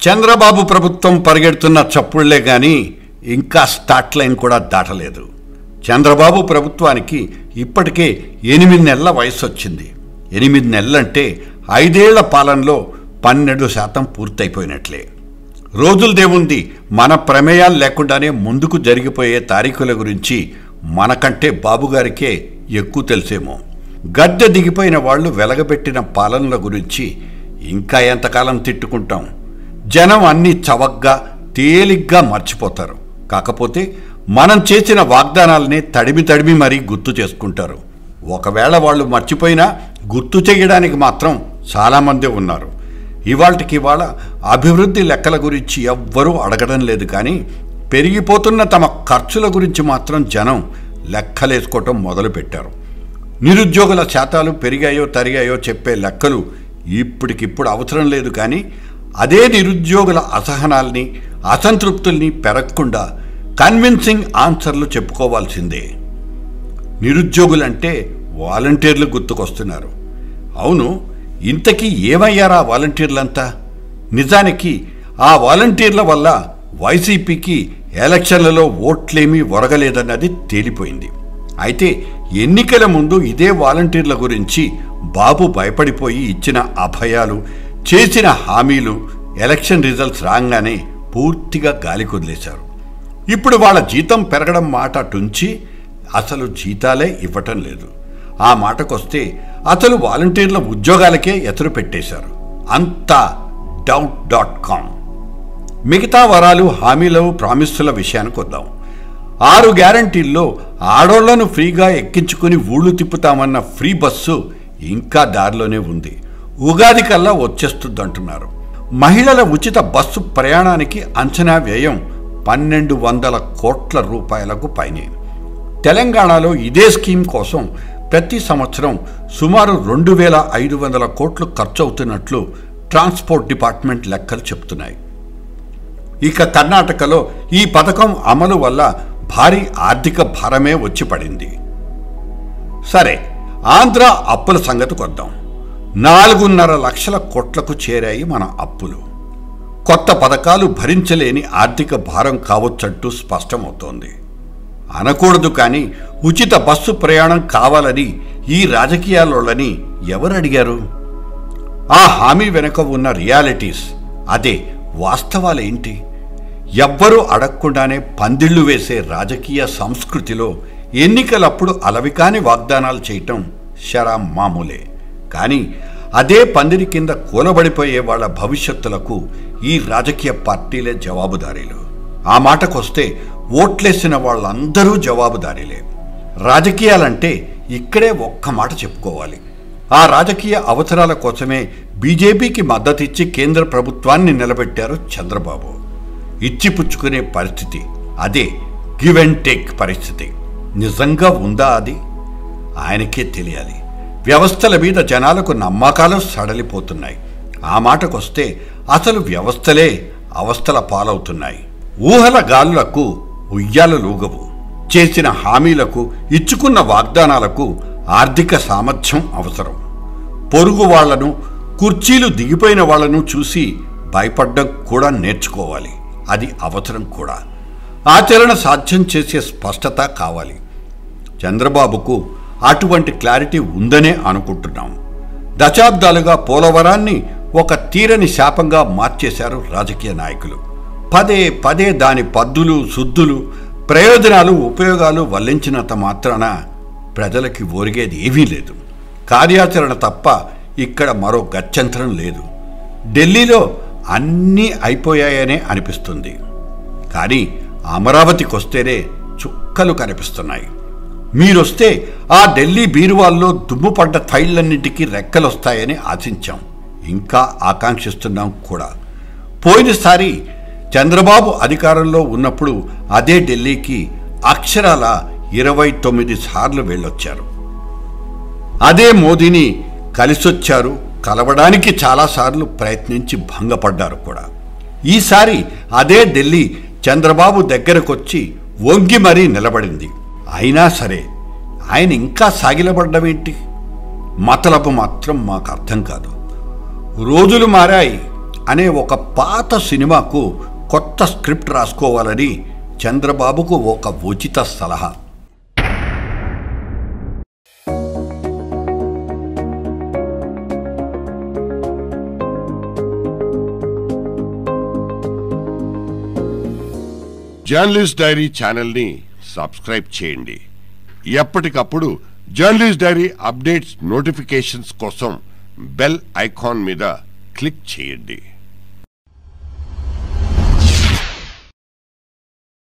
చంద్రబాబు ప్రభుత్వం పరిగెడుతున్న చప్పుళ్లే గాని ఇంకా స్టార్ట్ లైన్ కూడా దాటలేదు. చంద్రబాబు ప్రభుత్వానికి ఇప్పటికే 8 నెలల వయసు వచ్చింది. 8 నెలలంటే 5 ఏళ్ల పాలనలో 12% పూర్తయిపోయినట్లే. రోజులదేముంది, మన ప్రమేయాలు లేకుండానే ముందుకు జరిగిపోయే తారీఖుల గురించి మనకంటే బాబుగారికే ఎక్కువ తెలిసేమో. గద్దె దిగిపోయిన వాళ్ళు వెలగబెట్టిన పాలనల గురించి ఇంకా ఎంతకాలం తిట్టుకుంటాం? జనం అన్నీ చవగ్గా తేలిగ్గా మర్చిపోతారు. కాకపోతే మనం చేసిన వాగ్దానాలనే తడిమి మరీ గుర్తు చేసుకుంటారు. ఒకవేళ వాళ్ళు మర్చిపోయినా గుర్తు చేయడానికి మాత్రం చాలామంది ఉన్నారు. ఇవాళ అభివృద్ధి లెక్కల గురించి ఎవ్వరూ అడగడం లేదు, కానీ పెరిగిపోతున్న తమ ఖర్చుల గురించి మాత్రం జనం లెక్కలేసుకోవటం మొదలుపెట్టారు. నిరుద్యోగుల శాతాలు పెరిగాయో తరిగాయో చెప్పే లెక్కలు ఇప్పటికిప్పుడు అవసరం లేదు, కానీ అదే నిరుద్యోగుల అసహనాల్ని అసంతృప్తుల్ని పెరగకుండా కన్విన్సింగ్ ఆన్సర్లు చెప్పుకోవాల్సిందే. నిరుద్యోగులంటే వాలంటీర్లు గుర్తుకొస్తున్నారు. అవును, ఇంతకీ ఏమయ్యారా వాలంటీర్లంతా? నిజానికి ఆ వాలంటీర్ల వల్ల వైసీపీకి ఎలక్షన్లలో ఓట్లేమీ ఒరగలేదన్నది తేలిపోయింది. అయితే ఎన్నికల ముందు ఇదే వాలంటీర్ల గురించి బాబు భయపడిపోయి ఇచ్చిన అభయాలు, చేసిన హామీలు ఎలక్షన్ రిజల్ట్స్ రాగానే పూర్తిగా గాలి కొదిలేశారు. ఇప్పుడు వాళ్ళ జీతం పెరగడం మాట టుంచి అసలు జీతాలే ఇవ్వటం లేదు. ఆ మాటకొస్తే అసలు వాలంటీర్ల ఉద్యోగాలకే ఎదురు పెట్టేశారు. అంతా doubt.com. మిగతా వరాలు, హామీలు, ప్రామిస్సుల విషయానికి వద్దాం. 6 గ్యారంటీల్లో ఆడోళ్లను ఫ్రీగా ఎక్కించుకుని ఊళ్ళు తిప్పుతామన్న ఫ్రీ బస్సు ఇంకా దారిలోనే ఉంది. ఉగాది కల్లా వచ్చేస్తుందంటున్నారు. మహిళల ఉచిత బస్సు ప్రయాణానికి అంచనా వ్యయం 1200 కోట్ల రూపాయలకు పైనే. తెలంగాణలో ఇదే స్కీమ్ కోసం ప్రతి సంవత్సరం సుమారు 2500 కోట్లు ఖర్చవుతున్నట్లు ట్రాన్స్పోర్ట్ డిపార్ట్మెంట్ లెక్కలు చెప్తున్నాయి. ఇక కర్ణాటకలో ఈ పథకం అమలు వల్ల భారీ ఆర్థిక భారమే వచ్చి పడింది. సరే, ఆంధ్ర అప్పుల సంగతికి వద్దాం. 4.5 లక్షల కోట్లకు చేరాయి మన అప్పులు. కొత్త పథకాలు భరించలేని ఆర్థిక భారం కావచ్చంటూ స్పష్టమవుతోంది. అనకూడదు, కానీ ఉచిత బస్సు ప్రయాణం కావాలని ఈ రాజకీయాల్లోని ఎవరు అడిగారు? ఆ హామీ వెనుక ఉన్న రియాలిటీస్, అదే వాస్తవాలేంటి? ఎవ్వరూ అడగకుండానే పందిళ్లు వేసే రాజకీయ సంస్కృతిలో ఎన్నికలప్పుడు అలవికాని వాగ్దానాలు చేయటం శరా మామూలే. కానీ అదే పందిరి కింద కూలబడిపోయే వాళ్ళ భవిష్యత్తులకు ఈ రాజకీయ పార్టీలే జవాబుదారీలు. ఆ మాటకొస్తే ఓట్లేసిన వాళ్ళందరూ జవాబుదారీలే. రాజకీయాలంటే ఇక్కడే ఒక్క మాట చెప్పుకోవాలి. ఆ రాజకీయ అవసరాల కోసమే బీజేపీకి మద్దతిచ్చి కేంద్ర ప్రభుత్వాన్ని నిలబెట్టారు చంద్రబాబు. ఇచ్చిపుచ్చుకునే పరిస్థితి, అదే గివ్ అండ్ టేక్ పరిస్థితి నిజంగా ఉందా? అది ఆయనకే తెలియాలి. వ్యవస్థల మీద జనాలకు నమ్మకాలు సడలిపోతున్నాయి. ఆ మాటకొస్తే అసలు వ్యవస్థలే అవస్థల పాలవుతున్నాయి. ఊహల గాలులకు ఉయ్యాల లూగవు. చేసిన హామీలకు, ఇచ్చుకున్న వాగ్దానాలకు ఆర్థిక సామర్థ్యం అవసరం. పొరుగు వాళ్లను, కుర్చీలు దిగిపోయిన వాళ్లను చూసి భయపడ్డం కూడా నేర్చుకోవాలి. అది అవసరం కూడా. ఆచరణ సాధ్యం చేసే స్పష్టత కావాలి. చంద్రబాబుకు అటువంటి క్లారిటీ ఉందనే అనుకుంటున్నాం. దశాబ్దాలుగా పోలవరాన్ని ఒక తీరని శాపంగా మార్చేశారు రాజకీయ నాయకులు. పదే దాని పద్దులు, శుద్ధులు, ప్రయోజనాలు, ఉపయోగాలు వల్లించినంత మాత్రాన ప్రజలకి ఒరిగేది ఏమీ లేదు. కార్యాచరణ తప్ప ఇక్కడ మరో గత్యంతరం లేదు. ఢిల్లీలో అన్నీ అయిపోయాయనే అనిపిస్తుంది, కానీ అమరావతికి వస్తేనే చుక్కలు కనిపిస్తున్నాయి. మీరొస్తే ఆ ఢిల్లీ బీరువాల్లో దుమ్ముపడ్డ ఫైళ్లన్నింటికీ రెక్కలొస్తాయని ఆశించాం, ఇంకా ఆకాంక్షిస్తున్నాం కూడా. పోయినసారి చంద్రబాబు అధికారంలో ఉన్నప్పుడు అదే ఢిల్లీకి అక్షరాల 29 సార్లు వెళ్ళొచ్చారు. అదే మోదీని కలిసొచ్చారు, కలవడానికి చాలాసార్లు ప్రయత్నించి భంగపడ్డారు కూడా. ఈసారి అదే ఢిల్లీ చంద్రబాబు దగ్గరకొచ్చి వంగి మరీ నిలబడింది. అయినా సరే ఆయన ఇంకా సాగిలబడ్డమేంటి? మతలబు మాత్రం మాకు అర్థం కాదు. రోజులు మారాయి, అనే ఒక పాత సినిమాకు కొత్త స్క్రిప్ట్ రాసుకోవాలని చంద్రబాబుకు ఒక ఉచిత సలహా. జర్నలిస్ట్ డైరీ ఛానల్ని సబ్స్క్రైబ్ చేయండి. ఎప్పటికప్పుడు జర్నలిస్ట్ డైరీ అప్డేట్స్ నోటిఫికేషన్స్ కోసం బెల్ ఐకాన్ మీద క్లిక్ చేయండి.